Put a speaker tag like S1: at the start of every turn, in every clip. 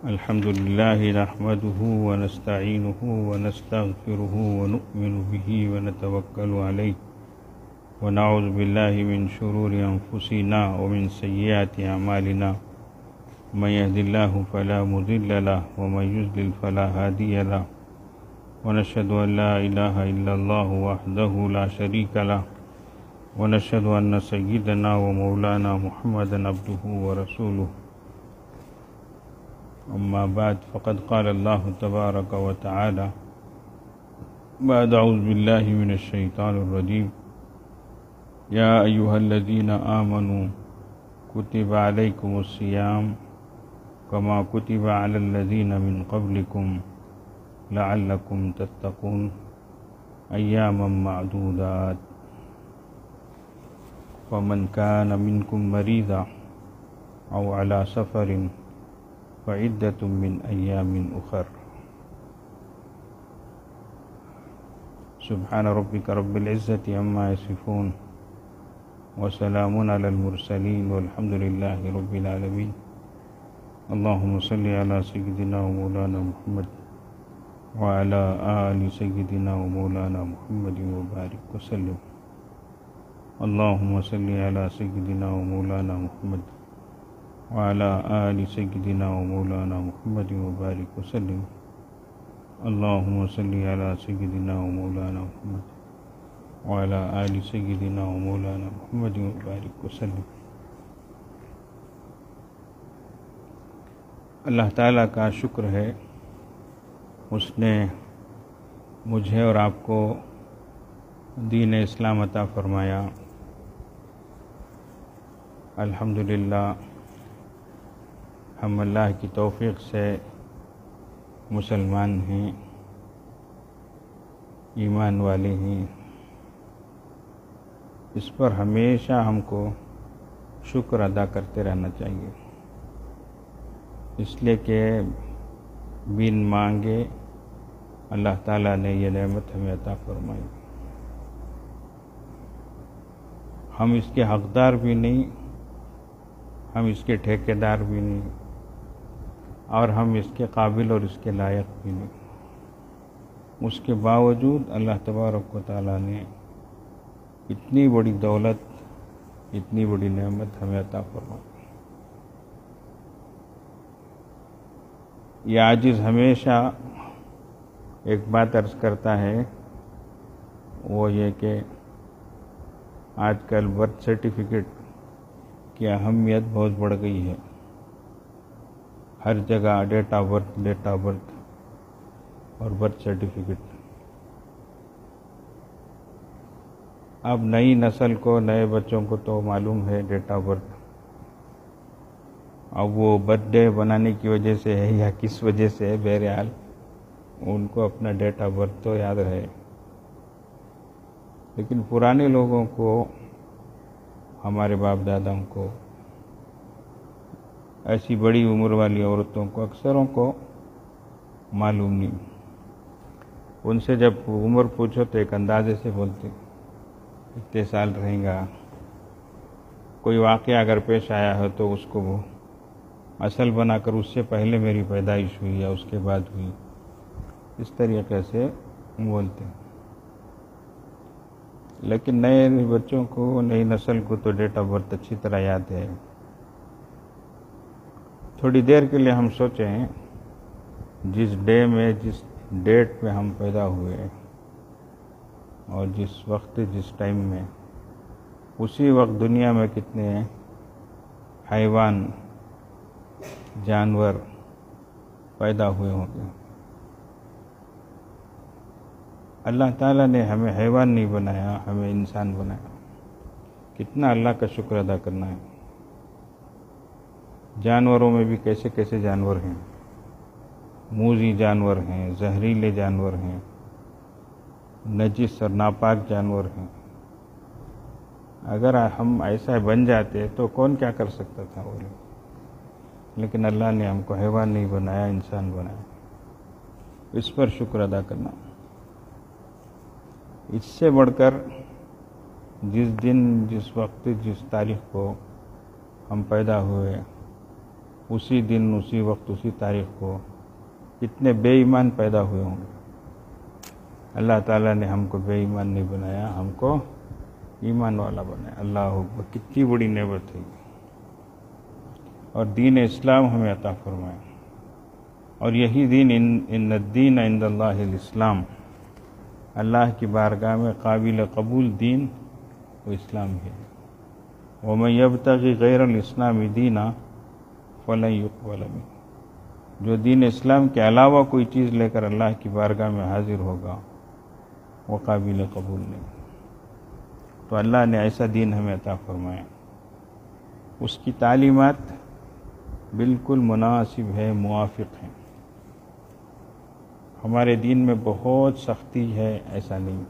S1: الحمد لله نحمده ونستعينه ونستغفره ونؤمن به ونتوكل عليه ونعوذ بالله من شرور أنفسنا ومن سيئات أعمالنا من يهد الله فلا مضل له ومن يضلل فلا هادي له ونشهد أن لا إله إلا الله وحده لا شريك له ونشهد أن سيدنا ومولانا محمدا عبده ورسوله أما بعد فقد قال الله تبارك وتعالى بعد أعوذ بالله من الشيطان الرجيم يا أيها الذين آمنوا كتب عليكم الصيام كما كتب على الذين من قبلكم لعلكم تتقون أياما معدودات فمن كان منكم مريضا أو على سفر فعدة من أيام أخر سبحان ربك رب العزة عما يصفون وسلام على المرسلين والحمد لله رب العالمين اللهم صل على سيدنا ومولانا محمد وعلى آل سيدنا ومولانا محمد وبارك وسلم اللهم صل على سيدنا ومولانا محمد وعلى آل سيدنا ومولانا محمد وبارك وسلم اللهم صل على سيدنا ومولانا محمد وعلى آل سيدنا ومولانا محمد وبارك وسلم۔ اللہ تعالیٰ کا شکر ہے، اس نے مجھے اور آپ کو دین اسلام عطا فرمایا۔ الحمدللہ ہم اللہ کی توفیق سے مسلمان ہیں، ایمان والے ہیں۔ اس پر ہمیشہ ہم کو شکر ادا کرتے رہنا چاہیے، اس لیے کہ بن مانگے اللہ تعالیٰ نے یہ نعمت ہمیں عطا فرمائی۔ ہم اس کے حقدار بھی نہیں، ہم اس کے ٹھیکیدار بھی نہیں، اور ہم اس کے قابل اور اس کے لائق بھی نہیں۔ اس کے باوجود اللہ تبارک و تعالیٰ نے اتنی بڑی دولت، اتنی بڑی نعمت ہمیں عطا فرمائی۔ یہ عاجز ہمیشہ ایک بات عرض کرتا ہے، وہ یہ کہ آج کل برتھ سرٹیفکیٹ کی اہمیت بہت بڑھ گئی ہے۔ ہر جگہ ڈیٹ آف برتھ اور برتھ سرٹیفکیٹ۔ اب نئی نسل کو، نئے بچوں کو تو معلوم ہے ڈیٹ آف برتھ، اب وہ برتھ ڈے بنانے کی وجہ سے ہے یا کس وجہ سے ہے، بہرحال ان کو اپنا ڈیٹ آف برتھ تو یاد رہے۔ لیکن پرانے لوگوں کو، ہمارے باپ داداؤں کو، ایسی بڑی عمر والی عورتوں کو، اکثروں کو معلوم نہیں۔ ان سے جب عمر پوچھو تو ایک اندازے سے بولتے، اتنے سال رہیں گا۔ کوئی واقعہ اگر پیش آیا ہے تو اس کو وہ اصل بنا کر اس سے پہلے میری پیدائش ہوئی یا اس کے بعد ہوئی، اس طریقے سے بولتے۔ لیکن نئے بچوں کو، نئی نسل کو تو ڈیٹ آف برتھ اچھی طرح یاد ہے۔ تھوڑی دیر کے لیے ہم سوچیں، جس ڈیٹ پہ ہم پیدا ہوئے اور جس وقت، جس ٹائم میں، اسی وقت دنیا میں کتنے حیوان، جانور پیدا ہوئے ہوں گے۔ اللہ تعالیٰ نے ہمیں حیوان نہیں بنایا، ہمیں انسان بنایا۔ کتنا اللہ کا شکر ادا کرنا ہے۔ جانوروں میں بھی کیسے کیسے جانور ہیں، موذی جانور ہیں، زہریلے جانور ہیں، نجس اور ناپاک جانور ہیں۔ اگر ہم ایسا بن جاتے تو کون کیا کر سکتا تھا وہ لوگ، لیکن اللہ نے ہم کو حیوان نہیں بنایا، انسان بنایا۔ اس پر شکر ادا کرنا۔ اس سے بڑھ کر جس دن، جس وقت، جس تاریخ کو ہم پیدا ہوئے، اسی دن، اسی وقت، اسی تاریخ کو کتنے بے ایمان پیدا ہوئے ہوں گے۔ اللہ تعالیٰ نے ہم کو بے ایمان نہیں بنایا، ہم کو ایمان والا بنایا۔ اللہ اکبر، کتنی بڑی نعمت ہے اور دین اسلام ہمیں عطا فرمایا۔ اور یہی دین ان الدین عند اللہ الاسلام، اللہ کی بارگاہ میں قابل قبول دین وہ اسلام ہے۔ وَمَن يَبْتَغِ غَيْرَ الْإِسْلَامِ دِينًا فَلَن يُقْبَلَ مِنْهُ، جو دین اسلام کے علاوہ کوئی چیز لے کر اللہ کی بارگاہ میں حاضر ہوگا وہ قابل قبول نہیں۔ تو اللہ نے ایسا دین ہمیں عطا فرمایا، اس کی تعلیمات بالکل مناسب ہے، موافق ہیں۔ ہمارے دین میں بہت سختی ہے ایسا نہیں،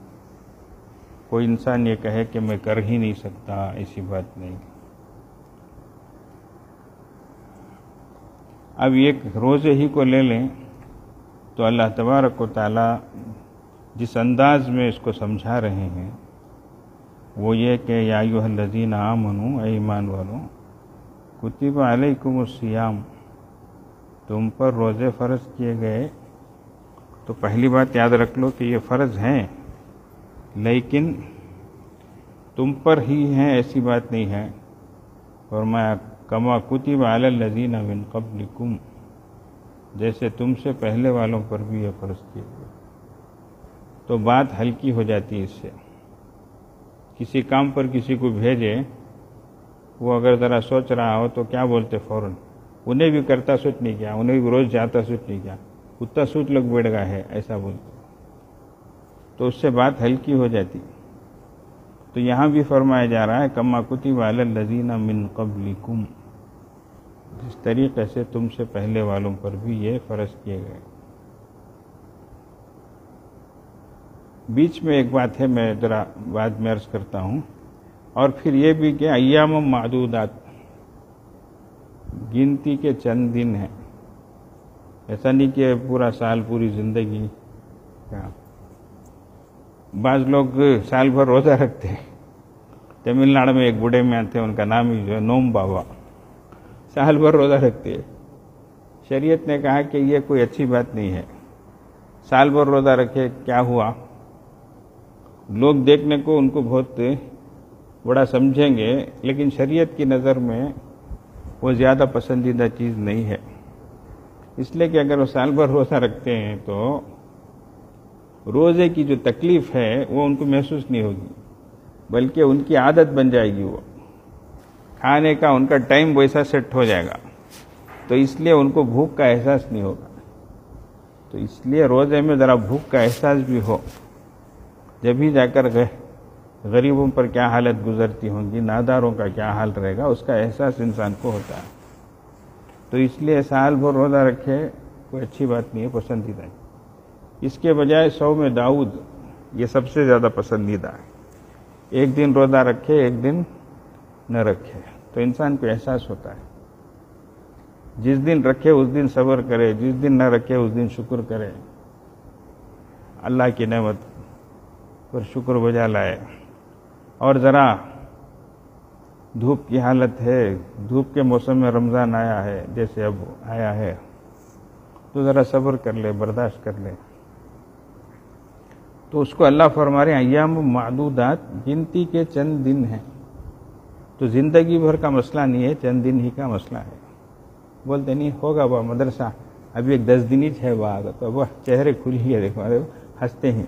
S1: کوئی انسان یہ کہے کہ میں کر ہی نہیں سکتا، ایسی بات نہیں۔ اب ایک روزے ہی کو لے لیں تو اللہ تبارک و تعالی جس انداز میں اس کو سمجھا رہے ہیں وہ یہ کہ یا ایھا الذین آمنوا، اے ایمان والو، کتب علیکم الصیام، تم پر روزے فرض کیے گئے۔ تو پہلی بات یاد رکھ لو کہ یہ فرض ہیں، لیکن تم پر ہی ہیں ایسی بات نہیں ہے۔ فرمایا کما کتب علی الذین من قبلکم، جیسے تم سے پہلے والوں پر بھی یہ فرض کیے گئے۔ تو بات ہلکی ہو جاتی ہے اس سے۔ کسی کام پر کسی کو بھیجے، وہ اگر ذرا سوچ رہا ہو تو کیا بولتے فوراً، انہیں بھی کرتا سوچ نہیں کیا، انہیں بھی روز جاتا سوچ نہیں کیا، اتنا سوچ لگ بیٹھ گیا ہے، ایسا بولتے۔ تو اس سے بات ہلکی ہو جاتی۔ تو یہاں بھی فرمایا جا رہا ہے کما کتب علی الذین من قبلکم، جس طریقے سے تم سے پہلے والوں پر بھی یہ فرض کیے گئے۔ بیچ میں ایک بات ہے، میں ذرا بعد میں عرض کرتا ہوں۔ اور پھر یہ بھی کہ ایام معدودات، گنتی کے چند دن ہیں، ایسا نہیں کہ پورا سال، پوری زندگی۔ بعض لوگ سال بھر روزہ رکھتے ہیں۔ تمل ناڈو میں ایک بوڑھے میں آتے ہیں، ان کا نام ہی جو ہے نوم بابا، سال بھر روزہ رکھتے ہیں۔ شریعت نے کہا کہ یہ کوئی اچھی بات نہیں ہے، سال بھر روزہ رکھے کیا ہوا؟ لوگ دیکھنے کو ان کو بہت بڑا سمجھیں گے، لیکن شریعت کی نظر میں وہ زیادہ پسندیدہ چیز نہیں ہے۔ اس لیے کہ اگر وہ سال بھر روزہ رکھتے ہیں تو روزے کی جو تکلیف ہے وہ ان کو محسوس نہیں ہوگی، بلکہ ان کی عادت بن جائے گی، وہ کھانے کا ان کا ٹائم ویسا سیٹ ہو جائے گا، تو اس لیے ان کو بھوک کا احساس نہیں ہوگا۔ تو اس لیے روزے میں ذرا بھوک کا احساس بھی ہو، جب ہی جا کر غریبوں پر کیا حالت گزرتی ہوں گی، ناداروں کا کیا حال رہے گا، اس کا احساس انسان کو ہوتا ہے۔ تو اس لیے سال بھر روزہ رکھے کوئی اچھی بات نہیں ہے، پسندیدہ ہے۔ اس کے بجائے صوم داؤد یہ سب سے زیادہ پسندیدہ ہے۔ ایک دن روزہ رکھے، ایک دن نہ رکھے، تو انسان کو احساس ہوتا ہے۔ جس دن رکھے اس دن صبر کرے، جس دن نہ رکھے اس دن شکر کرے، اللہ کی نعمت پر شکر بجا لائے۔ اور ذرا دھوپ کی حالت ہے، دھوپ کے موسم میں رمضان آیا ہے، جیسے اب آیا ہے، تو ذرا صبر کر لے، برداشت کر لے۔ تو اس کو اللہ فرما رہے ہیں ایام معدودات، گنتی کے چند دن ہیں۔ تو زندگی بھر کا مسئلہ نہیں ہے، چند دن ہی کا مسئلہ ہے۔ بولتے نہیں ہوگا با مدرسہ ابھی ایک 10 دن ہی ہے، با تو وہ چہرے کھل گئے، دیکھو ہنستے ہیں۔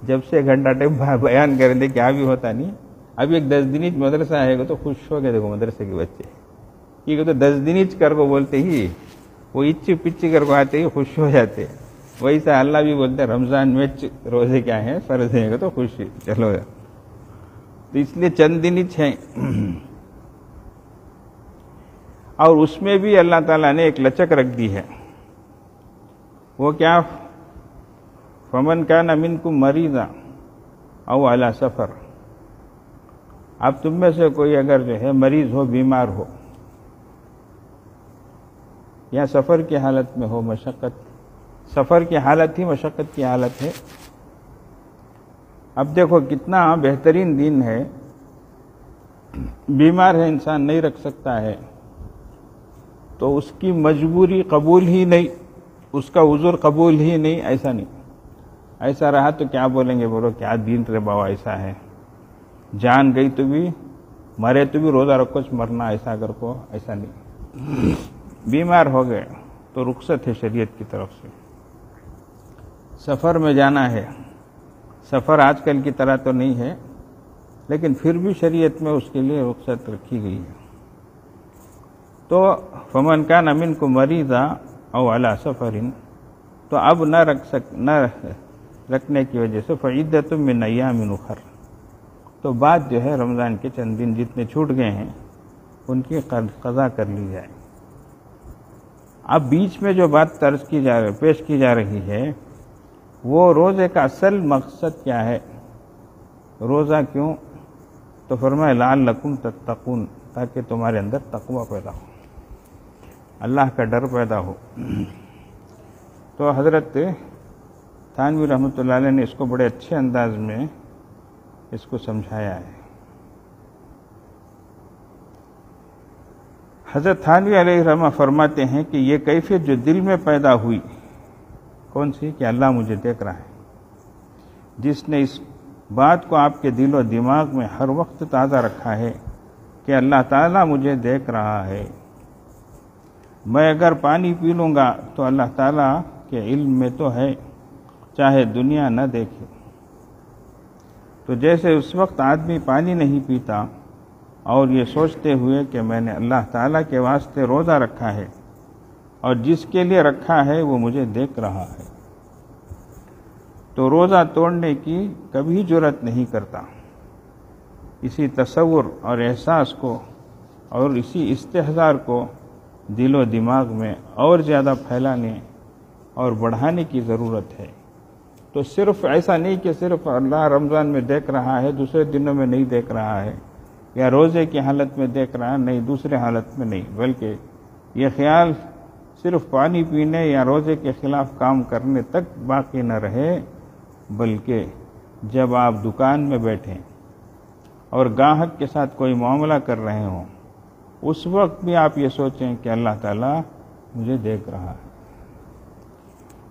S1: جب سے گھنٹہ ٹائم بیان کریں دے کیا بھی ہوتا نہیں، ابھی ایک 10 دن مدرسہ آئے گا تو خوش ہو گئے، دیکھو مدرسے کے بچے یہ تو 10 دن کر کو بولتے ہی وہ اچ پچ کر کو آتے ہی خوش ہو جاتے۔ ویسا اللہ بھی بولتے ہیں رمضان میں روزے کیا ہیں، فرض ہیں تو خوش، چلو۔ تو اس لیے چند دن ہیں، اور اس میں بھی اللہ تعالیٰ نے ایک لچک رکھ دی ہے۔ وہ کیا؟ فمن کان منکم مریضا او علی سفر، اب تم میں سے کوئی اگر جو ہے مریض ہو، بیمار ہو، یا سفر کی حالت میں ہو، مشقت، سفر کی حالت ہی مشقت کی حالت ہے۔ اب دیکھو کتنا بہترین دین ہے، بیمار ہے انسان نہیں رکھ سکتا ہے، تو اس کی مجبوری قبول ہی نہیں، اس کا عذر قبول ہی نہیں، ایسا نہیں. ایسا رہا تو کیا بولیں گے، بولو کیا دین رے بابا ایسا ہے، جان گئی تو بھی مرے تو بھی روزہ رکھو مرنا ایسا اگر کو، ایسا نہیں. بیمار ہو گئے تو رخصت ہے شریعت کی طرف سے. سفر میں جانا ہے، سفر آج کل کی طرح تو نہیں ہے لیکن پھر بھی شریعت میں اس کے لیے رخصت رکھی گئی ہے. تو فمن کان منکم مریضا او علی سفر، تو اب نہ رکھنے کی وجہ سے فعدۃ من ایام اخر، تو بعد جو ہے رمضان کے چند دن جتنے چھوٹ گئے ہیں ان کی قضا کر لی جائے. اب بیچ میں جو بات پیش کی جا رہی ہے وہ روزے کا اصل مقصد کیا ہے، روزہ کیوں؟ تو فرمایا لعلکم تتقون، تاکہ تمہارے اندر تقوی پیدا ہو، اللہ کا ڈر پیدا ہو. تو حضرت تھانوی رحمۃ اللہ علیہ نے اس کو بڑے اچھے انداز میں اس کو سمجھایا ہے. حضرت تھانوی علیہ الرحمہ فرماتے ہیں کہ یہ کیفیت جو دل میں پیدا ہوئی، کون سی؟ کہ اللہ مجھے دیکھ رہا ہے. جس نے اس بات کو آپ کے دل و دماغ میں ہر وقت تازہ رکھا ہے کہ اللہ تعالیٰ مجھے دیکھ رہا ہے، میں اگر پانی پی لوں گا تو اللہ تعالیٰ کے علم میں تو ہے، چاہے دنیا نہ دیکھے. تو جیسے اس وقت آدمی پانی نہیں پیتا اور یہ سوچتے ہوئے کہ میں نے اللہ تعالیٰ کے واسطے روزہ رکھا ہے اور جس کے لیے رکھا ہے وہ مجھے دیکھ رہا ہے، تو روزہ توڑنے کی کبھی جرأت نہیں کرتا. اسی تصور اور احساس کو اور اسی استحضار کو دل و دماغ میں اور زیادہ پھیلانے اور بڑھانے کی ضرورت ہے. تو صرف ایسا نہیں کہ صرف اللہ رمضان میں دیکھ رہا ہے، دوسرے دنوں میں نہیں دیکھ رہا ہے، یا روزے کی حالت میں دیکھ رہا ہے، نہیں دوسرے حالت میں نہیں، بلکہ یہ خیال صرف پانی پینے یا روزے کے خلاف کام کرنے تک باقی نہ رہے، بلکہ جب آپ دکان میں بیٹھیں اور گاہک کے ساتھ کوئی معاملہ کر رہے ہوں اس وقت بھی آپ یہ سوچیں کہ اللہ تعالیٰ مجھے دیکھ رہا ہے.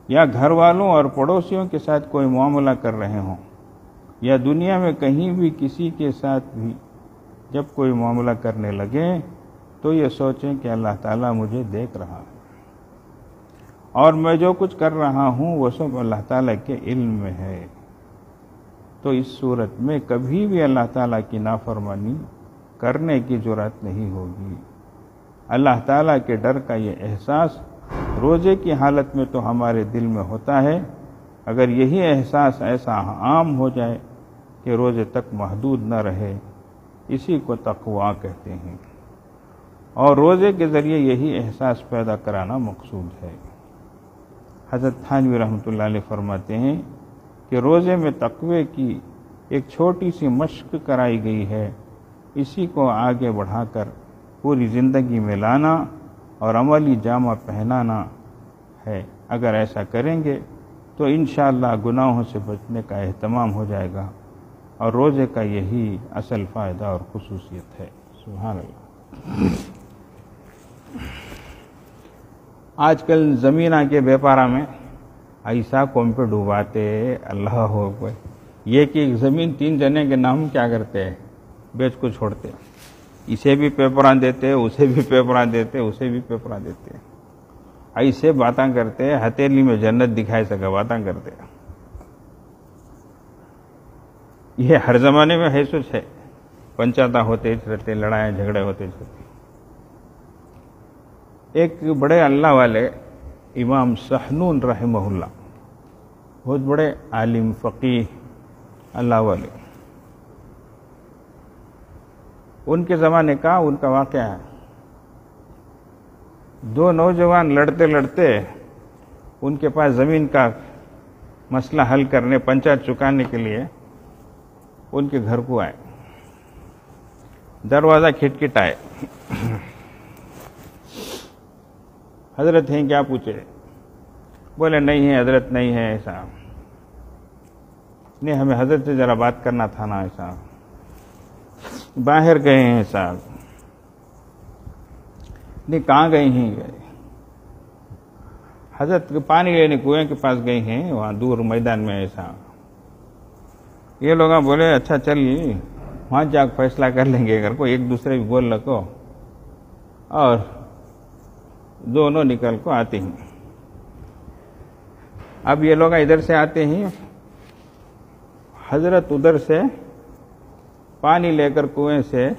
S1: یا گھر والوں اور پڑوسیوں کے ساتھ کوئی معاملہ کر رہے ہوں یا دنیا میں کہیں بھی کسی کے ساتھ بھی جب کوئی معاملہ کرنے لگیں تو یہ سوچیں کہ اللہ تعالیٰ مجھے دیکھ رہا ہے اور میں جو کچھ کر رہا ہوں وہ سب اللہ تعالیٰ کے علم میں ہے. تو اس صورت میں کبھی بھی اللہ تعالیٰ کی نافرمانی کرنے کی جرأت نہیں ہوگی. اللہ تعالیٰ کے ڈر کا یہ احساس روزے کی حالت میں تو ہمارے دل میں ہوتا ہے، اگر یہی احساس ایسا عام ہو جائے کہ روزے تک محدود نہ رہے، اسی کو تقویٰ کہتے ہیں، اور روزے کے ذریعے یہی احساس پیدا کرانا مقصود ہے. حضرت تھانوی رحمۃ اللہ علیہ فرماتے ہیں کہ روزے میں تقوی کی ایک چھوٹی سی مشق کرائی گئی ہے، اسی کو آگے بڑھا کر پوری زندگی میں لانا اور عملی جامہ پہنانا ہے. اگر ایسا کریں گے تو انشاءاللہ گناہوں سے بچنے کا اہتمام ہو جائے گا، اور روزے کا یہی اصل فائدہ اور خصوصیت ہے. سبحان اللہ. آج کل زمین کے بیپارہ میں ایسا کون پہ ڈوباتے، اللہ ہو کوئی یہ کہ زمین 3 جنے کے نام کیا کرتے ہیں، بیچ کو چھوڑتے، اسے بھی پیپراں دیتے، اسے بھی پیپراں دیتے، اسے بھی پیپراں دیتے، ایسے باتاں کرتے، ہتھیلی میں جنت دکھائی سکا باتاں کرتے. یہ ہر زمانے میں ہے سچ ہے، پنچاتا ہوتے رہتے، لڑائیں جھگڑے ہوتے رہتے. ایک بڑے اللہ والے امام سحنون رحمہ اللہ، بہت بڑے عالم فقیہ اللہ والے، ان کے زمانے کا ان کا واقعہ ہے. 2 نوجوان لڑتے لڑتے ان کے پاس زمین کا مسئلہ حل کرنے، پنچایت چکانے کے لیے ان کے گھر کو آئے. دروازہ کھٹکھٹائے، حضرت ہیں کیا پوچھے؟ بولے نہیں ہے حضرت، نہیں ہے ایسا نہیں، ہمیں حضرت سے ذرا بات کرنا تھا نا، ایسا باہر گئے ہیں صاحب. نہیں کہاں گئی ہیں حضرت پانی لینے کنویں کے پاس گئی ہیں وہاں دور میدان میں ایسا. یہ لوگ بولے اچھا چل وہاں جا فیصلہ کر لیں گے گھر کو, ایک دوسرے بھی بول رکھو, اور دونوں نکل کو آتے ہیں. اب یہ لوگ ادھر سے آتے ہیں, حضرت ادھر سے پانی لے کر کنویں سے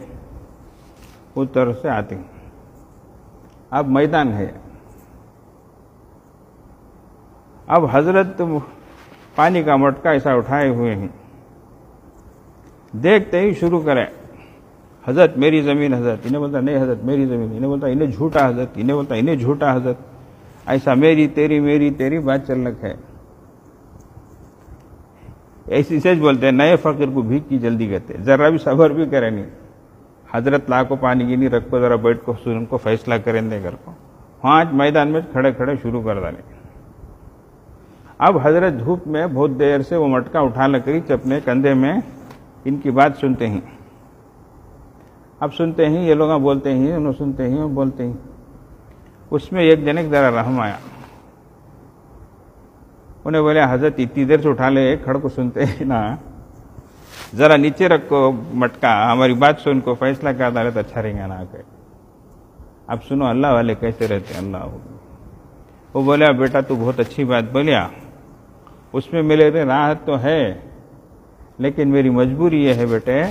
S1: ادھر سے آتے ہیں. اب میدان ہے, اب حضرت پانی کا مٹکا ایسا اٹھائے ہوئے ہیں, دیکھتے ہی شروع کرے حضرت میری زمین, حضرت انہیں بولتا نہیں حضرت میری زمین, انہیں بولتا انہیں جھوٹا حضرت, انہیں بولتا انہیں جھوٹا حضرت, ایسا میری تیری بات چل رکھا ہے. ایسی سچ بولتے ہیں نئے فقیر کو بھیک کی جلدی کرتے, ذرا بھی صبر بھی کرے نہیں. حضرت لا کو پانی کی نہیں رکھو, ذرا بیٹھ کو ان کو فیصلہ کریں دے گھر کو. وہاں میدان میں کھڑے کھڑے شروع کر ڈالے. اب حضرت دھوپ میں بہت دیر سے وہ مٹکا اٹھا لے کر اپنے کندھے میں ان کی بات سنتے ہیں. اب سنتے ہیں یہ لوگ بولتے ہیں, انہوں سنتے ہیں بولتے ہیں. اس میں ایک جنے ذرا رحم آیا, انہیں بولے حضرت اتنی دیر سے اٹھا لے کھڑ کو سنتے ہیں نا, ذرا نیچے رکھو مٹکا, ہماری بات سن کو فیصلہ کر ڈالے تو اچھا رہیں گا نا. اب سنو اللہ والے کیسے رہتے ہیں. اللہ وہ بولے بیٹا تو بہت اچھی بات بولیا, اس میں میرے راحت تو ہے, لیکن میری مجبوری یہ ہے بیٹے,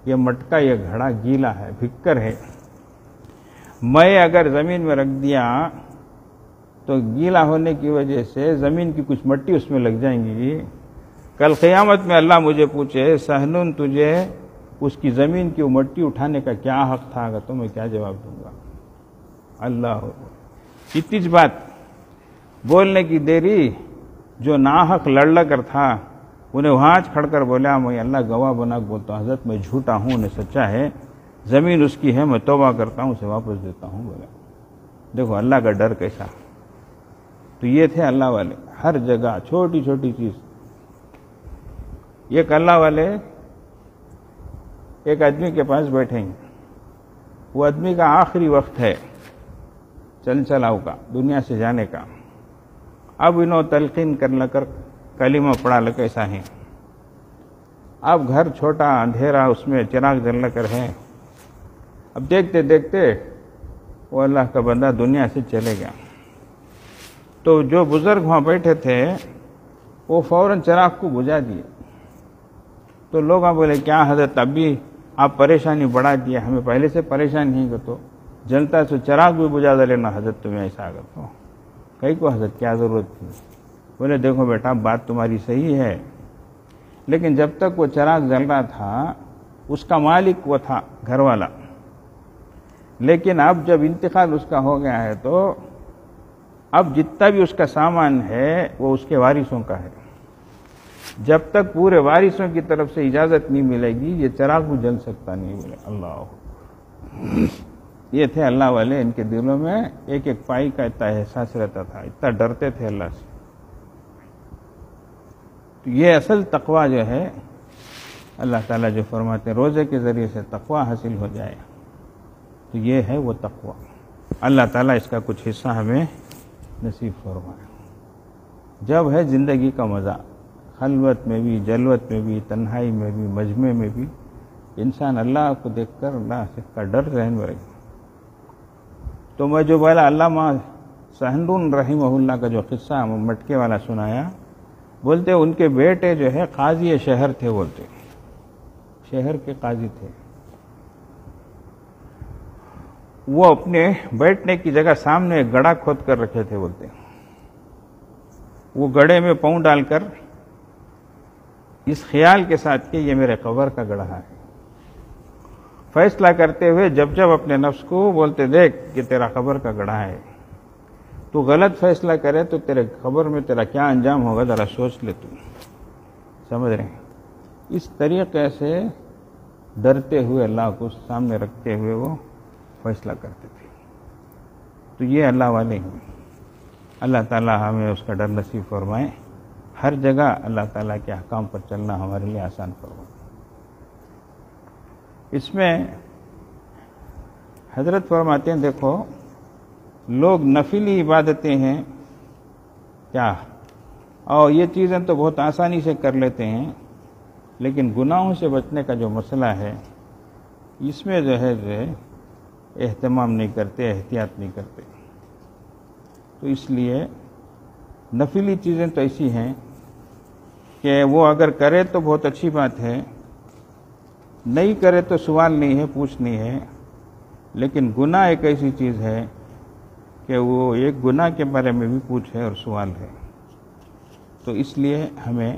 S1: یہ مٹکا یہ گھڑا گیلا ہے, بھکر ہے. میں اگر زمین میں رکھ دیا تو گیلا ہونے کی وجہ سے زمین کی کچھ مٹی اس میں لگ جائیں گی. کل قیامت میں اللہ مجھے پوچھے سہنون تجھے اس کی زمین کی وہ مٹی اٹھانے کا کیا حق تھا, تو میں کیا جواب دوں گا. اللہ اتنی بات بولنے کی دیری, جو ناحق لڑ کر تھا انہیں وہاں کھڑ کر بولا میں اللہ گواہ بنا بولتا ہوں حضرت میں جھوٹا ہوں, انہیں سچا ہے, زمین اس کی ہے, میں توبہ کرتا ہوں, اسے واپس دیتا ہوں. بولا دیکھو اللہ کا ڈر کیسا. تو یہ تھے اللہ والے, ہر جگہ چھوٹی چھوٹی چیز. ایک اللہ والے ایک آدمی کے پاس بیٹھے ہیں, وہ آدمی کا آخری وقت ہے چل چلاؤ کا, دنیا سے جانے کا. اب انہوں تلقین کرنے کر کلمہ پڑھا لے کیسا ہے. اب گھر چھوٹا اندھیرا, اس میں چراغ جل کر ہے. اب دیکھتے دیکھتے وہ اللہ کا بندہ دنیا سے چلے گیا. تو جو بزرگ وہاں بیٹھے تھے وہ فوراً چراغ کو بجھا دیے. تو لوگ بولے کیا حضرت اب بھی آپ پریشانی بڑھا دیا, ہمیں پہلے سے پریشان نہیں کر, تو جلتا تو چراغ بھی بجھا دینا حضرت, تمہیں ایسا اگر تو کہیں کو حضرت کیا ضرورت تھی. بولے دیکھو بیٹا بات تمہاری صحیح ہے, لیکن جب تک وہ چراغ جل رہا تھا اس کا مالک وہ تھا گھر والا, لیکن اب جب انتقال اس کا ہو گیا ہے تو اب جتنا بھی اس کا سامان ہے وہ اس کے وارثوں کا ہے. جب تک پورے وارثوں کی طرف سے اجازت نہیں ملے گی یہ چراغ بھی جل سکتا نہیں. بولے اللہ. یہ تھے اللہ والے, ان کے دلوں میں ایک ایک پائی کا اتنا احساس رہتا تھا, اتنا ڈرتے تھے اللہ سے. تو یہ اصل تقوی جو ہے اللہ تعالیٰ جو فرماتے ہیں روزے کے ذریعے سے تقوی حاصل ہو جائے, تو یہ ہے وہ تقوی. اللہ تعالیٰ اس کا کچھ حصہ ہمیں نصیب فرمائے. جب ہے زندگی کا مزہ, خلوت میں بھی, جلوت میں بھی, تنہائی میں بھی, مجمع میں بھی, انسان اللہ کو دیکھ کر اللہ سے کا ڈر ذہن میں رہے. تو میں جو بولا علامہ سہنون رحمہ اللہ کا جو قصہ مٹکے والا سنایا, بولتے ان کے بیٹے جو ہے قاضی شہر تھے, بولتے شہر کے قاضی تھے. وہ اپنے بیٹھنے کی جگہ سامنے ایک گڑھا کھود کر رکھے تھے. بولتے وہ گڑھے میں پاؤں ڈال کر اس خیال کے ساتھ کہ یہ میرے قبر کا گڑھا ہے, فیصلہ کرتے ہوئے جب جب اپنے نفس کو بولتے دیکھ کہ تیرا قبر کا گڑھا ہے, تو غلط فیصلہ کرے تو تیرے قبر میں تیرا کیا انجام ہوگا ذرا سوچ لے. تو سمجھ رہے ہیں, اس طریقے سے ڈرتے ہوئے اللہ کو سامنے رکھتے ہوئے وہ فیصلہ کرتے تھے. تو یہ اللہ والے ہیں. اللہ تعالیٰ ہمیں اس کا ڈر نصیب فرمائے. ہر جگہ اللہ تعالیٰ کے احکام پر چلنا ہمارے لیے آسان فرمائے. اس میں حضرت فرماتے ہیں دیکھو لوگ نفلی عبادتیں ہیں کیا، اور یہ چیزیں تو بہت آسانی سے کر لیتے ہیں، لیکن گناہوں سے بچنے کا جو مسئلہ ہے اس میں جو ہے اہتمام نہیں کرتے، احتیاط نہیں کرتے۔ تو اس لیے نفلی چیزیں تو ایسی ہیں کہ وہ اگر کرے تو بہت اچھی بات ہے، نہیں کرے تو سوال نہیں ہے، پوچھ نہیں ہے، لیکن گناہ ایک ایسی چیز ہے کہ وہ ایک گناہ کے بارے میں بھی پوچھ ہے اور سوال ہے۔ تو اس لیے ہمیں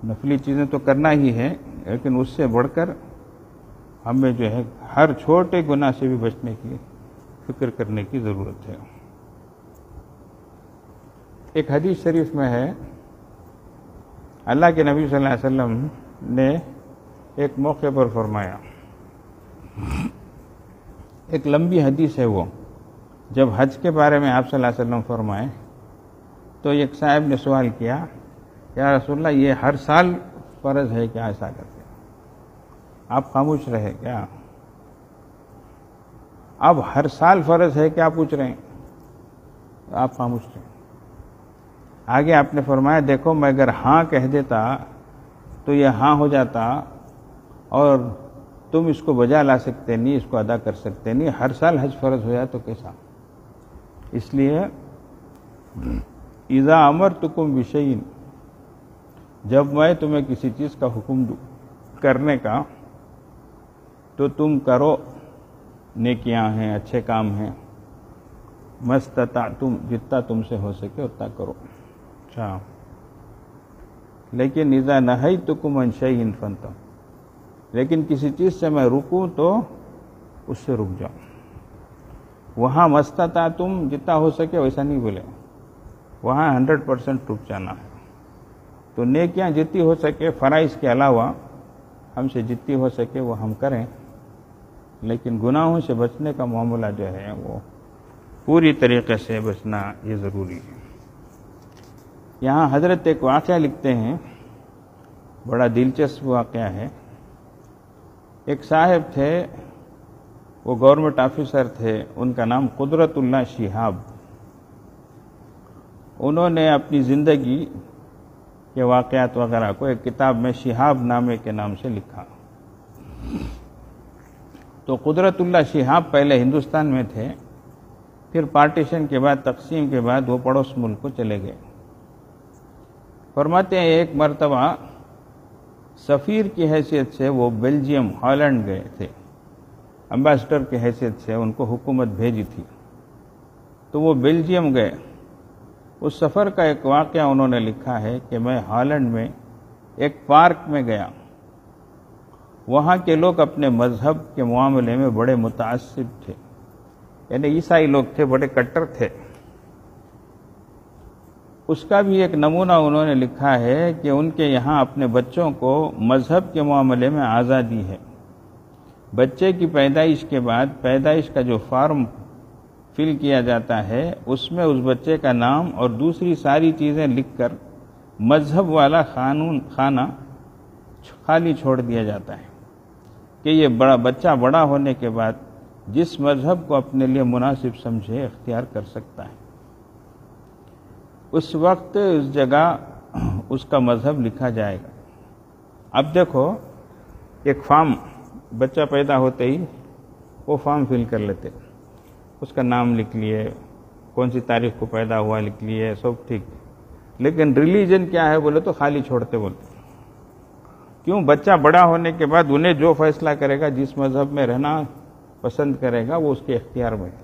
S1: نفلی چیزیں تو کرنا ہی ہے، لیکن اس سے بڑھ کر ہمیں جو ہے ہر چھوٹے گناہ سے بھی بچنے کی فکر کرنے کی ضرورت ہے۔ ایک حدیث شریف میں ہے، اللہ کے نبی صلی اللہ علیہ وسلم نے ایک موقع پر فرمایا، ایک لمبی حدیث ہے وہ، جب حج کے بارے میں آپ صلی اللہ علیہ وسلم فرمائے تو ایک صاحب نے سوال کیا، یا رسول اللہ یہ ہر سال فرض ہے کیا ایسا کرتے؟ آپ خاموش رہے کیا؟ اب ہر سال فرض ہے کیا پوچھ رہے ہیں؟ آپ خاموش رہے۔ آگے آپ نے فرمایا دیکھو میں اگر ہاں کہہ دیتا تو یہ ہاں ہو جاتا اور تم اس کو بجا لا سکتے نہیں، اس کو ادا کر سکتے نہیں، ہر سال حج فرض ہو جائے تو کیسا؟ اس لیے اذا امرتکم بشیء، جب میں تمہیں کسی چیز کا حکم دوں کرنے کا تو تم کرو، نیکیاں ہیں، اچھے کام ہیں، مستطعتم، جتنا تم سے ہو سکے اتنا کرو۔ اچھا، لیکن اذا نہیتکم عن شیء فانتہوا، لیکن کسی چیز سے میں رکوں تو اس سے رک جاؤ۔ وہاں مستطعتم جتنا ہو سکے ویسا نہیں بولے، وہاں 100% رک جانا ہے۔ تو نیکیاں جتنی ہو سکے فرائض کے علاوہ ہم سے جتنی ہو سکے وہ ہم کریں، لیکن گناہوں سے بچنے کا معاملہ جو ہے وہ پوری طریقے سے بچنا یہ ضروری ہے۔ یہاں حضرت ایک واقعہ لکھتے ہیں، بڑا دلچسپ واقعہ ہے۔ ایک صاحب تھے، وہ گورنمنٹ آفیسر تھے، ان کا نام قدرت اللہ شہاب۔ انہوں نے اپنی زندگی کے واقعات وغیرہ کو ایک کتاب میں شہاب نامے کے نام سے لکھا۔ تو قدرت اللہ شہاب پہلے ہندوستان میں تھے، پھر پارٹیشن کے بعد، تقسیم کے بعد وہ پڑوس ملک کو چلے گئے۔ فرماتے ہیں ایک مرتبہ سفیر کی حیثیت سے وہ بیلجیم، ہالینڈ گئے تھے، امبیسڈر کی حیثیت سے ان کو حکومت بھیجی تھی، تو وہ بیلجیم گئے۔ اس سفر کا ایک واقعہ انہوں نے لکھا ہے کہ میں ہالینڈ میں ایک پارک میں گیا، وہاں کے لوگ اپنے مذہب کے معاملے میں بڑے متعصب تھے، یعنی عیسائی لوگ تھے، بڑے کٹر تھے۔ اس کا بھی ایک نمونہ انہوں نے لکھا ہے کہ ان کے یہاں اپنے بچوں کو مذہب کے معاملے میں آزادی ہے۔ بچے کی پیدائش کے بعد پیدائش کا جو فارم فل کیا جاتا ہے اس میں اس بچے کا نام اور دوسری ساری چیزیں لکھ کر مذہب والا خانہ خالی چھوڑ دیا جاتا ہے کہ یہ بچہ بڑا ہونے کے بعد جس مذہب کو اپنے لیے مناسب سمجھے اختیار کر سکتا ہے۔ اس وقت اس جگہ اس کا مذہب لکھا جائے گا۔ اب دیکھو ایک فارم، بچہ پیدا ہوتے ہی وہ فارم فل کر لیتے، اس کا نام لکھ لیے، کون سی تاریخ کو پیدا ہوا لکھ لیے، سب ٹھیک، لیکن ریلیجن کیا ہے بولے تو خالی چھوڑتے بولتے۔ کیوں؟ بچہ بڑا ہونے کے بعد انہیں جو فیصلہ کرے گا، جس مذہب میں رہنا پسند کرے گا وہ اس کے اختیار میں ہے۔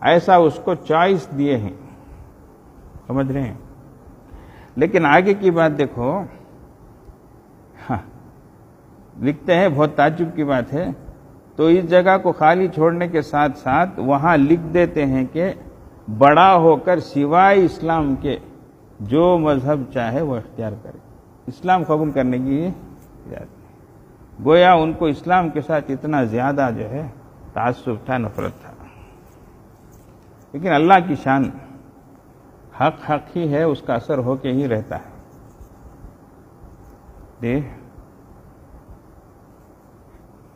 S1: ایسا اس کو چوائس دیے ہیں، سمجھ رہے ہیں؟ لیکن آگے کی بات دیکھو، لکھتے ہیں بہت تعجب کی بات ہے، تو اس جگہ کو خالی چھوڑنے کے ساتھ ساتھ وہاں لکھ دیتے ہیں کہ بڑا ہو کر سوائے اسلام کے جو مذہب چاہے وہ اختیار کرے، اسلام قبول کرنے کی اجازت۔ گویا ان کو اسلام کے ساتھ اتنا زیادہ جو ہے تعصب تھا، نفرت تھا۔ لیکن اللہ کی شان، حق حق ہی ہے، اس کا اثر ہو کے ہی رہتا ہے۔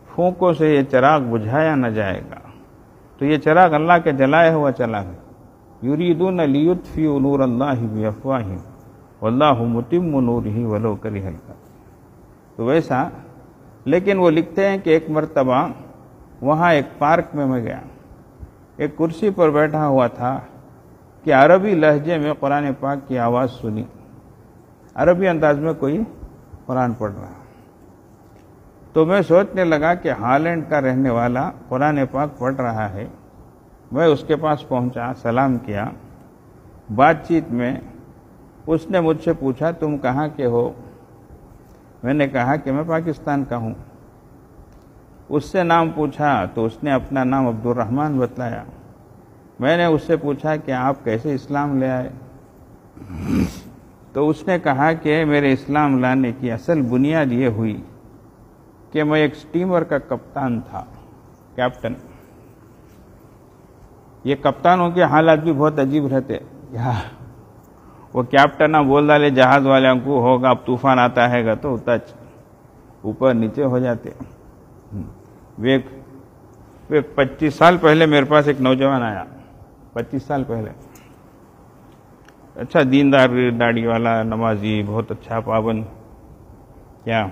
S1: پھونکوں سے یہ چراغ بجھایا نہ جائے گا، تو یہ چراغ اللہ کے جلایا ہوا چراغ ہے. یریدون لیطفئوا نور اللہ بافواہہم واللہ متم نورہ ولو کرہ الکافرون. تو ویسا لیکن وہ لکھتے ہیں کہ ایک مرتبہ وہاں ایک پارک میں گیا، ایک کرسی پر بیٹھا ہوا تھا کہ عربی لہجے میں قرآن پاک کی آواز سنی، عربی انداز میں کوئی قرآن پڑھ رہا. تو میں سوچنے لگا کہ ہالینڈ کا رہنے والا قرآن پاک پڑھ رہا ہے. میں اس کے پاس پہنچا، سلام کیا. بات چیت میں اس نے مجھ سے پوچھا تم کہاں کے ہو؟ میں نے کہا کہ میں پاکستان کا ہوں. اس سے نام پوچھا تو اس نے اپنا نام عبد الرحمن بتلایا. میں نے اس سے پوچھا کہ آپ کیسے اسلام لے آئے؟ تو اس نے کہا کہ میرے اسلام لانے کی اصل بنیاد یہ ہوئی کہ میں ایک سٹیمر کا کپتان تھا، کیپٹن. یہ کپتانوں کے حالات بھی بہت عجیب رہتے. وہ کیپٹن بول ڈالے جہاز والے کو ہوگا اب طوفان آتا ہے گا تو اوپر نیچے ہو جاتے. 25 سال پہلے میرے پاس ایک نوجوان آیا، 25 سال پہلے، اچھا دیندار، داڑھی والا، نمازی، بہت اچھا پابند. کیا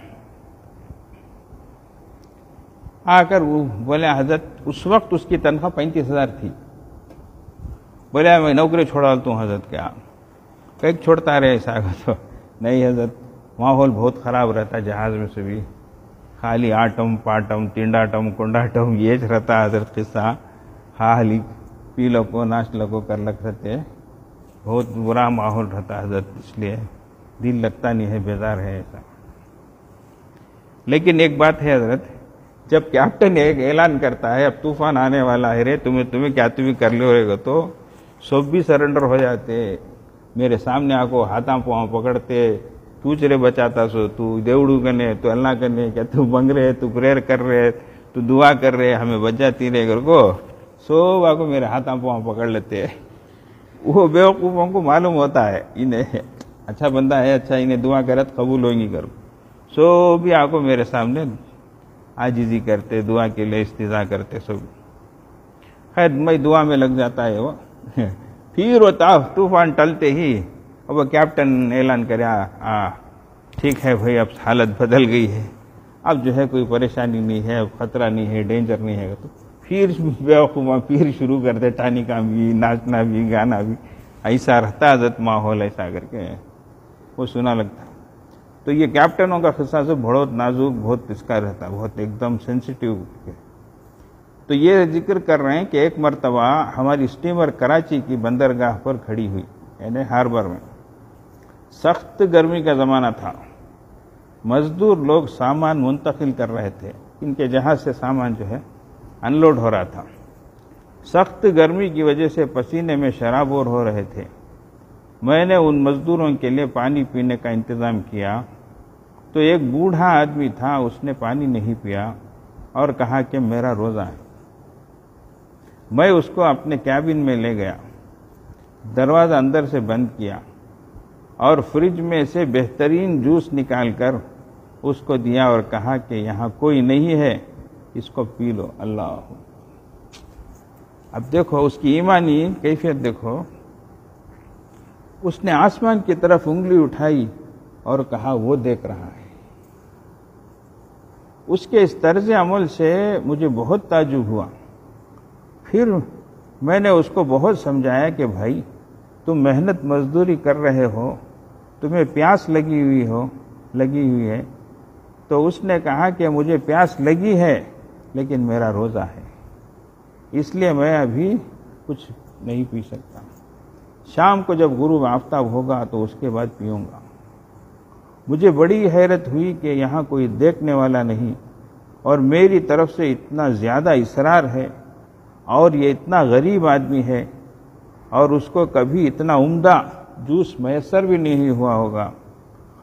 S1: آ کر وہ بولے حضرت، اس وقت اس کی تنخواہ 35,000 تھی. بولے میں نوکری چھوڑا تو ہوں حضرت. کیا کہیں چھوڑتا رہے ایسا تو نہیں حضرت، ماحول بہت خراب رہتا جہاز میں سے بھی، خالی آٹم پاٹم تینڈاٹم کنڈاٹم یہ رہتا حضرت قصہ. خالی پی لو کو ناش لو کو کر لگ رہتے، بہت برا ماحول رہتا حضرت، اس لیے دل لگتا نہیں ہے، بیزار ہے ایسا. لیکن ایک بات ہے حضرت، جب کیپٹن ایک اعلان کرتا ہے اب طوفان آنے والا ہے رے، تمہیں کیا تمہیں کر لو رہے گا، تو سب بھی سرنڈر ہو جاتے. میرے سامنے آ کو ہاتھاں پاؤں پکڑتے، چرے بچاتا سو تو دیوڑو کنے، تو اللہ کنے، کیا تو بنگ رہے، تو پریئر کر رہے، تو دعا کر رہے، ہمیں بچاتی رہے گھر کو. سو کو میرے ہاتھاں پاؤں پکڑ لیتے. وہ بیوقوفوں کو معلوم ہوتا ہے انہیں اچھا بندہ ہے، اچھا انہیں دعا کرت قبول ہوئیں گی کرو. سو بھی آ کو میرے سامنے عاجزی کرتے، دعا کے لیے استضاء کرتے سب. خیر میں دعا میں لگ جاتا ہے وہ. پھر وہ طوفان ٹلتے ہی اب وہ کیپٹن اعلان کرے ٹھیک ہے بھائی اب حالت بدل گئی ہے، اب جو ہے کوئی پریشانی نہیں ہے، اب خطرہ نہیں ہے، ڈینجر نہیں ہے. تو پھر بیوقوفاں پھر شروع کرتے، ٹانی کا بھی، ناچنا بھی، گانا بھی. ایسا رہتا حضرت ماحول، ایسا کر کے وہ سنا لگتا. تو یہ کیپٹنوں کا قصہ سے بہت نازک، بہت اس کا رہتا، بہت ایک دم سینسیٹیو. تو یہ ذکر کر رہے ہیں کہ ایک مرتبہ ہماری سٹیمر کراچی کی بندرگاہ پر کھڑی ہوئی، یعنی ہاربر میں. سخت گرمی کا زمانہ تھا، مزدور لوگ سامان منتقل کر رہے تھے، ان کے جہاز سے سامان جو ہے ان لوڈ ہو رہا تھا. سخت گرمی کی وجہ سے پسینے میں شرابور ہو رہے تھے. میں نے ان مزدوروں کے لیے پانی پینے کا انتظام کیا تو ایک بوڑھا آدمی تھا، اس نے پانی نہیں پیا اور کہا کہ میرا روزہ ہے. میں اس کو اپنے کیبن میں لے گیا، دروازہ اندر سے بند کیا اور فریج میں سے بہترین جوس نکال کر اس کو دیا اور کہا کہ یہاں کوئی نہیں ہے، اس کو پی لو. اللہ، اب دیکھو اس کی ایمانی کیفیت دیکھو. اس نے آسمان کی طرف انگلی اٹھائی اور کہا وہ دیکھ رہا ہے. اس کے اس طرز عمل سے مجھے بہت تعجب ہوا. پھر میں نے اس کو بہت سمجھایا کہ بھائی تم محنت مزدوری کر رہے ہو، تمہیں پیاس لگی ہوئی ہے. تو اس نے کہا کہ مجھے پیاس لگی ہے لیکن میرا روزہ ہے، اس لیے میں ابھی کچھ نہیں پی سکتا. شام کو جب غروب آفتاب ہوگا تو اس کے بعد پیوں گا. مجھے بڑی حیرت ہوئی کہ یہاں کوئی دیکھنے والا نہیں اور میری طرف سے اتنا زیادہ اصرار ہے، اور یہ اتنا غریب آدمی ہے اور اس کو کبھی اتنا عمدہ جوس میسر بھی نہیں ہوا ہوگا،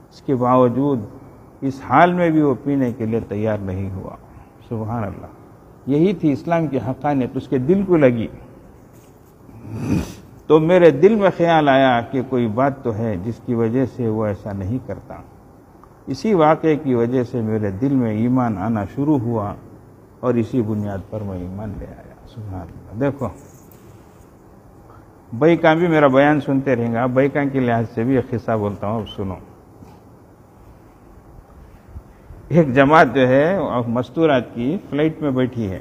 S1: اس کے باوجود اس حال میں بھی وہ پینے کے لیے تیار نہیں ہوا. سبحان اللہ. یہی تھی اسلام کی حقانیت، اس کے دل کو لگی. تو میرے دل میں خیال آیا کہ کوئی بات تو ہے جس کی وجہ سے وہ ایسا نہیں کرتا. اسی واقعے کی وجہ سے میرے دل میں ایمان آنا شروع ہوا اور اسی بنیاد پر میں ایمان لے آیا. سبحان اللہ. دیکھو بھائی بھی میرا بیان سنتے رہیں گا. بھائی کے لحاظ سے بھی ایک قصہ بولتا ہوں, اب سنو. ایک جماعت جو ہے مستورات کی فلائٹ میں بیٹھی ہے.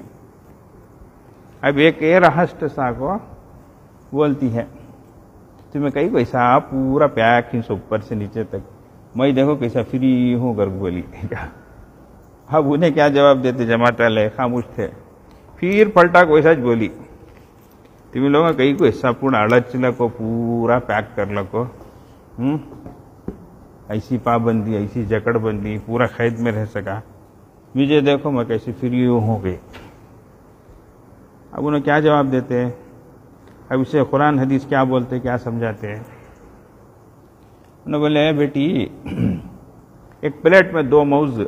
S1: اب ایک ایئر ہوسٹس کو بولتی ہے تمہیں کہیں کوئی صاحب پورا پیک سے اوپر سے نیچے تک, میں دیکھو کیسا فری ہوں کر بولی. اب انہیں کیا جواب دیتے, جماعت والے خاموش تھے. پھر پلٹا کو ایسا بولی تم لوگوں کہیں کو حصہ پورا اڑچ لکو, پورا پیک کر لکو, ایسی پابندی ایسی جکڑ بندی, پورا قید میں رہ سکا, مجھے دیکھو میں کیسی فری ہو گئی. اب انہیں کیا جواب دیتے, اب اسے قرآن حدیث کیا بولتے, کیا سمجھاتے ہیں. انہوں نے بولے بیٹی ایک پلیٹ میں 2 موز,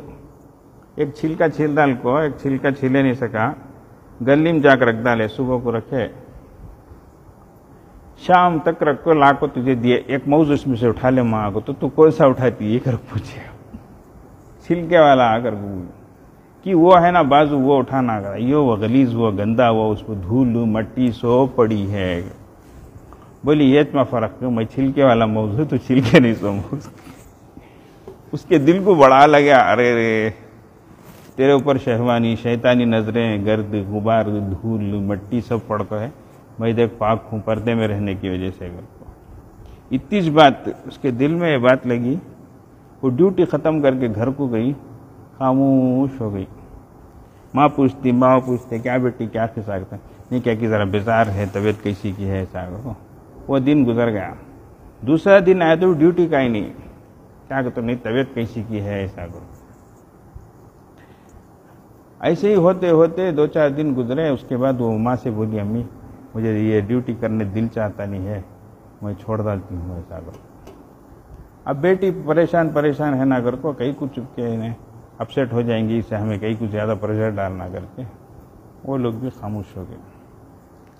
S1: ایک چھلکا چھیل ڈال کو, ایک چھلکا چھیلے نہیں سکا, گلی میں جا کر رکھ ڈالے, صبح کو رکھے, شام تک رکھو, لا کو تجھے دیے, ایک موز اس میں سے اٹھا لے ماں کو, تو کون سا اٹھاتی یہ کر پوچھے. چھلکے والا آ کر کہ وہ ہے نا بازو وہ اٹھانا کر, یہ وہ غلیظ وہ گندا وہ, اس پہ دھول مٹی سو پڑی ہے. بولی یہ اتنا فرق کیوں, میں چھلکے والا موز ہوں تو چھلکے نہیں سو موز. اس کے دل کو بڑا لگا, ارے رے تیرے اوپر شہوانی شیطانی نظریں, گرد غبار دھول مٹی سب پڑ کو ہے, میں دیکھ پاک ہوں پردے میں رہنے کی وجہ سے. اتنی بات اس کے دل میں یہ بات لگی, وہ ڈیوٹی ختم کر کے گھر کو گئی, خاموش ہو گئی. ماں پوچھتے کیا بیٹی کیا قصہ کرتا, نہیں کیا کہ ذرا بیزار ہے, طبیعت کیسی کی ہے ایسا. وہ دن گزر گیا. دوسرا دن آیا تو ڈیوٹی کا ہی نہیں, کیا کہتے نہیں طبیعت کیسی کی ہے ایسا کرو. ایسے ہی ہوتے ہوتے 2-4 دن گزرے. اس کے بعد وہ ماں سے بولی امی مجھے یہ ڈیوٹی کرنے دل چاہتا نہیں ہے, میں چھوڑ ڈالتی ہوں ایسا کرو. اب بیٹی پریشان ہے نا کر کو, کہیں کچھ چپ کے انہیں اپسیٹ ہو جائیں گی, اس سے ہمیں کہیں کچھ زیادہ پریشر ڈالنا کر کے وہ لوگ بھی خاموش ہو گئے.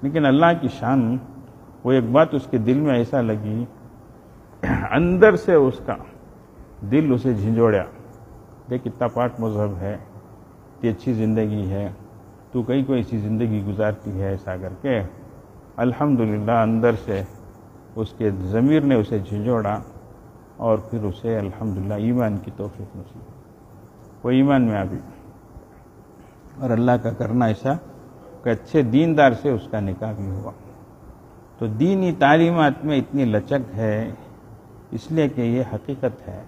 S1: لیکن اللہ کی شان, وہ ایک بات اس کے دل میں ایسا لگی, اندر سے اس کا دل اسے جھنجھوڑیا. دیکھ کتنا پاک مذہب ہے, اتنی اچھی زندگی ہے, تو کہیں کوئی ایسی زندگی گزارتی ہے ایسا کر کے. الحمدللہ اندر سے اس کے ضمیر نے اسے جھنجھوڑا, اور پھر اسے الحمدللہ ایمان کی توفیق نصیب, وہ ایمان میں آ گئی. اور اللہ کا کرنا ایسا کہ اچھے دیندار سے اس کا نکاح بھی ہوا. تو دینی تعلیمات میں اتنی لچک ہے, اس لیے کہ یہ حقیقت ہے,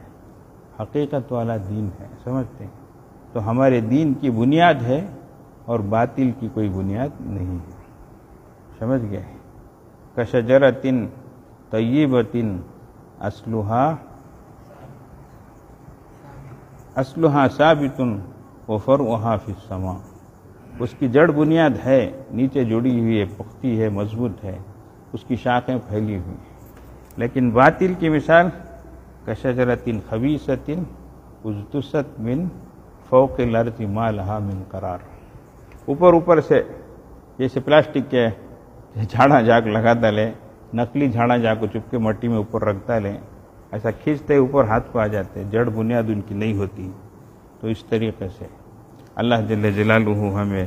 S1: حقیقت والا دین ہے, سمجھتے ہیں. تو ہمارے دین کی بنیاد ہے اور باطل کی کوئی بنیاد نہیں ہے, سمجھ گئے. کشجرۃ طیبۃ اصلها ثابت وفرعها فی السماء. اس کی جڑ بنیاد ہے, نیچے جڑی ہوئی ہے, پختی ہے, مضبوط ہے, اس کی شاخیں پھیلی ہوئی ہیں. لیکن باطل کی مثال کشجرۃ خبیثۃ اجتثت من فوق الارض ما لها من قرار. اوپر سے جیسے پلاسٹک کے جھاڑا جاگ لگاتا لے, نقلی جھاڑا جا کو چپ کے مٹی میں اوپر رکھتا لے, ایسا کھینچتے اوپر ہاتھ کو آ جاتے, جڑ بنیاد ان کی نہیں ہوتی. تو اس طریقے سے اللہ جل جلالہ ہمیں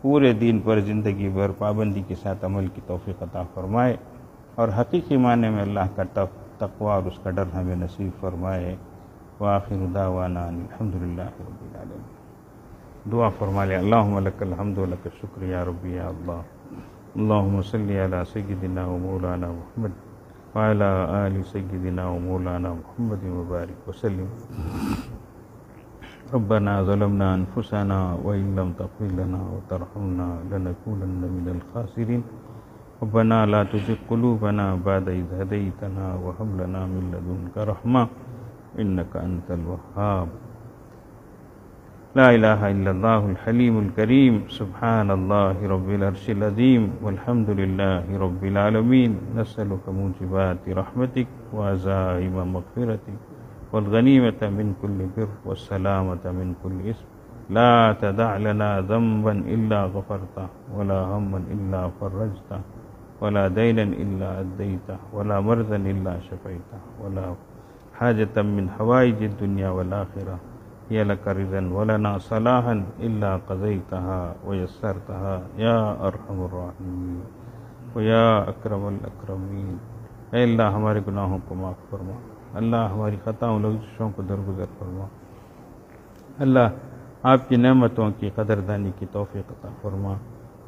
S1: پورے دین پر زندگی بھر پابندی کے ساتھ عمل کی توفیق عطا فرمائے, اور حقیقی معنی میں اللہ کا تقوی اور اس کا ڈر ہمیں نصیب فرمائے. وآخر دعوانا الحمدللہ رب العالمین. دعا فرما لے. اللہم لک الحمد و لک الشکر یا ربی یا اللہ. اللہم صلی علی سیدنا و مولانا محمد وعلی آل سیدنا و مولانا محمد وبارک وسلم. ربنا ظلمنا انفسنا وإن لم تغفر لنا وترحمنا لنكونن من الخاسرين. ربنا لا تزغ قلوبنا بعد إذ هديتنا وهب لنا من لدنك رحمة إنك أنت الوهاب. لا إله إلا الله الحليم الكريم. سبحان الله رب العرش العظيم والحمد لله رب العالمين. نسألك موجبات رحمتك وعزائم مغفرتك والغنيمة من كل بر والسلامة من كل إثم. لا تدع لنا ذنبا إلا غفرته ولا هما إلا فرجته ولا دينا إلا أديته ولا مرضا إلا شفيته ولا حاجة من حوائج الدنيا والآخرة هي لك رضا ولنا صلاحا إلا قضيتها ويسرتها يا أرحم الراحمين ويا أكرم الأكرمين۔ اے اللہ ہمارے گناہوں کو معاف فرما، اللہ ہماری خطاؤں لغزشوں کو درگزر فرما، اللہ آپ کی نعمتوں کی قدردانی کی توفیق عطا فرما،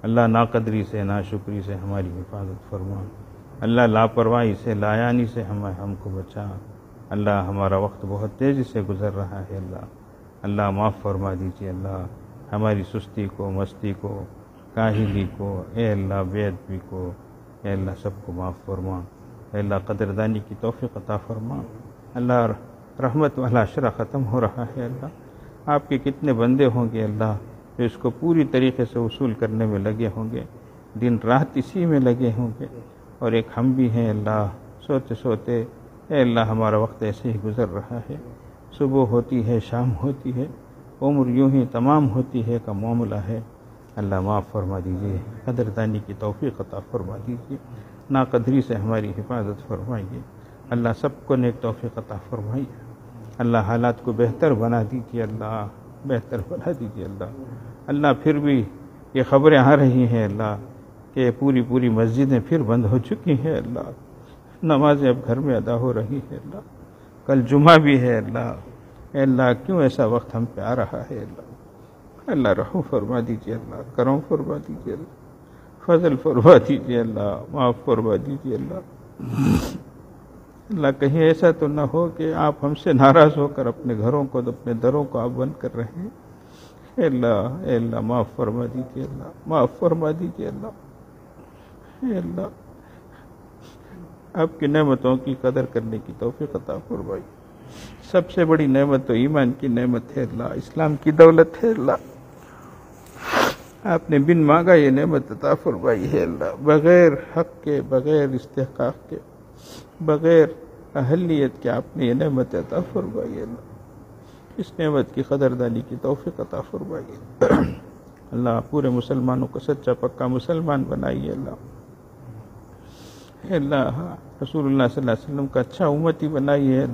S1: اللہ ناقدری سے ناشکری سے ہماری حفاظت فرما، اللہ لاپرواہی سے لایانی سے ہم کو بچا، اللہ ہمارا وقت بہت تیزی سے گزر رہا ہے، اللہ معاف فرما دیجیے، اللہ ہماری سستی کو، مستی کو، کاہلی کو، اے اللہ بے ادبی کو، اے اللہ سب کو معاف فرما، اے اللہ قدردانی کی توفیق عطا فرما، اللہ رحمت والا عشرہ ختم ہو رہا ہے، اللہ آپ کے کتنے بندے ہوں گے اللہ جو اس کو پوری طریقے سے وصول کرنے میں لگے ہوں گے، دن رات اسی میں لگے ہوں گے، اور ایک ہم بھی ہیں اللہ سوتے سوتے اے اللہ ہمارا وقت ایسے ہی گزر رہا ہے، صبح ہوتی ہے شام ہوتی ہے، عمر یوں ہی تمام ہوتی ہے کا معاملہ ہے، اللہ معاف فرما دیجیے، قدردانی کی توفیق عطا فرما دیجیے، ناقدری سے ہماری حفاظت فرمائیے، اللہ سب کو نیک توفیق عطا فرمائیے، اللہ حالات کو بہتر بنا دیجیے، اللہ بہتر بنا دیجیے، اللہ پھر بھی یہ خبریں آ رہی ہیں اللہ کہ پوری مسجدیں پھر بند ہو چکی ہیں، اللہ نمازیں اب گھر میں ادا ہو رہی ہے، اللہ کل جمعہ بھی ہے، اے اللہ کیوں ایسا وقت ہم پہ آ رہا ہے، اللہ رحم فرما دیجیے، اللہ کرم فرما دیجیے، اللہ فضل فرما دیجیے، اللہ معاف فرما دیجیے، اللہ کہیں ایسا تو نہ ہو کہ آپ ہم سے ناراض ہو کر اپنے گھروں کو اپنے دروں کو آپ بند کر رہے ہیں، اے اللہ معاف فرما دیجیے، اللہ معاف فرما دیجیے، اے اللہ آپ کی نعمتوں کی قدر کرنے کی توفیق عطا فرمائیے، سب سے بڑی نعمت تو ایمان کی نعمت ہے، اللہ اسلام کی دولت ہے، اللہ آپ نے بن مانگا یہ نعمت عطا فرمائی ہے، اللہ بغیر حق کے، بغیر استحقاق کے، بغیر اہلیت کے آپ نے یہ نعمت عطا فرمائی ہے، اللہ اس نعمت کی قدردانی کی توفیق عطا فرمائیے، اللہ پورے مسلمانوں کو سچا پکا مسلمان بنائیے، اللہ رسول اللہ صلی اللہ علیہ وسلم کا اچھا امتی بنائیے،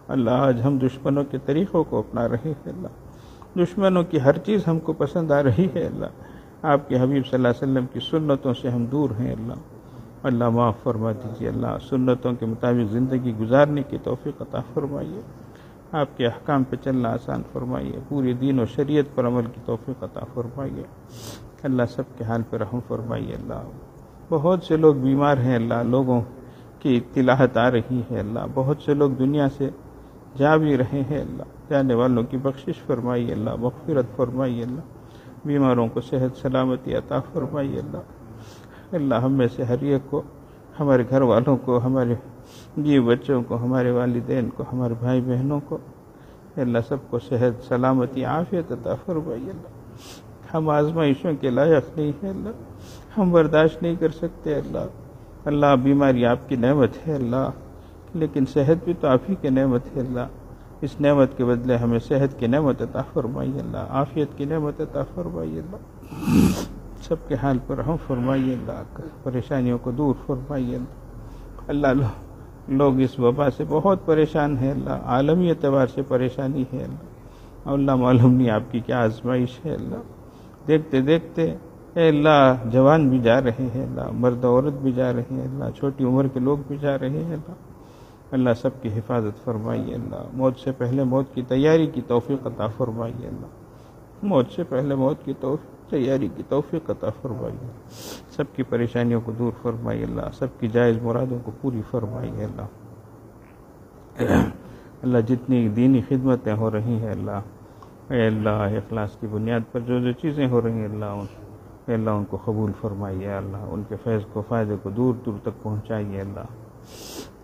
S1: اللہ آج ہم دشمنوں کے طریقوں کو اپنا رہے ہیں، اللہ دشمنوں کی ہر چیز ہم کو پسند آ رہی ہے، اللہ آپ کے حبیب صلی اللہ علیہ وسلم کی سنتوں سے ہم دور ہیں، اللہ معاف فرما دیجیے، اللہ سنتوں کے مطابق زندگی گزارنے کی توفیق عطا فرمائیے، آپ کے احکام پہ چلنا آسان فرمائیے، پوری دین و شریعت پر عمل کی توفیق عطا فرمائیے، اللہ سب کے حال پہ رحم فرمائیے، اللہ بہت سے لوگ بیمار ہیں، اللہ لوگوں کی اطلاعات آ رہی ہے، اللہ بہت سے لوگ دنیا سے جا بھی رہے ہیں، اللہ جانے والوں کی بخشش فرمائیے، اللہ مغفرت فرمائیے، اللہ بیماروں کو صحت سلامتی عطا فرمائیے، اللہ ہم میں سے ہر ایک کو، ہمارے گھر والوں کو، ہمارے بچوں کو، ہمارے والدین کو، ہمارے بھائی بہنوں کو، اللہ سب کو صحت سلامتی عافیت عطا فرمائیے، اللہ ہم آزمائشوں کے لائق نہیں ہیں، اللہ ہم برداشت نہیں کر سکتے، اللہ بیماری آپ کی نعمت ہے، اللہ لیکن صحت بھی تو آپ ہی کی نعمت ہے، اللہ اس نعمت کے بدلے ہمیں صحت کی نعمت عطا فرمائیے، اللہ عافیت کی نعمت عطا فرمائیے، اللہ سب کے حال پر رحم فرمائیے، اللہ پریشانیوں کو دور فرمائیے، اللہ لوگ اس وبا سے بہت پریشان ہیں، اللہ عالمی اعتبار سے پریشانی ہے، اللہ معلوم نہیں آپ کی کیا آزمائش ہے، اللہ دیکھتے دیکھتے اے اللہ جوان بھی جا رہے ہیں، اللہ مرد عورت بھی جا رہے ہیں، اللہ چھوٹی عمر کے لوگ بھی جا رہے ہیں، اللہ سب کی حفاظت فرمائیے، اللہ موت سے پہلے موت کی تیاری کی توفیق عطا فرمائیے، اللہ موت سے پہلے موت کی تیاری کی توفیق عطا فرمائیے، سب کی پریشانیوں کو دور فرمائیے، اللہ سب کی جائز مرادوں کو پوری فرمائیے، اللہ جتنی دینی خدمتیں ہو رہی ہیں، اے اللہ اخلاص کی بنیاد پر جو چیزیں ہو رہی ہیں، اللہ ان کو قبول فرمائیے، اللہ ان کے فیض کو فائدے کو دور دور تک پہنچائیے،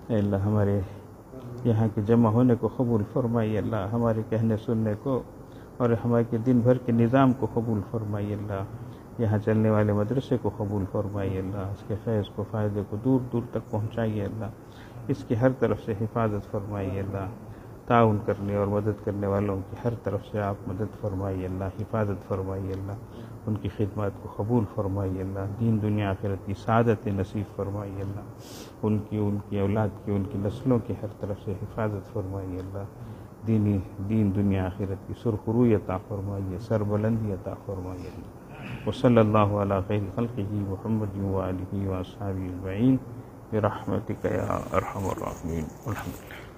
S1: اے اللہ ہمارے یہاں کے جمع ہونے کو قبول فرمائیے، اللہ ہمارے کہنے سننے کو اور ہمارے دن بھر کے نظام کو قبول فرمائیے، اللہ یہاں چلنے والے مدرسے کو قبول فرمائیے، اللہ اس کے فیض کو فائدے کو دور دور تک پہنچائیے، اللہ اس کی ہر طرف سے حفاظت فرمائیے، اللہ تعاون کرنے اور مدد کرنے والوں کی ہر طرف سے آپ مدد فرمائیے، اللہ حفاظت فرمائیے، اللہ ان کی خدمات کو قبول فرمائیے، اللہ دین دنیا آخرت کی سعادت نصیب فرمائیے، اللہ ان کی اولاد کی ان کی نسلوں کی ہر طرف سے حفاظت فرمائیے، اللہ دین دنیا آخرت کی سرخروئی عطا فرمائیے، سربلندی عطا فرمائیے۔ وصلی اللہ علی خیر خلقہ محمد وآلہ وأصحابہ اجمعین برحمتک یا ارحم الراحمین۔ الحمدللہ۔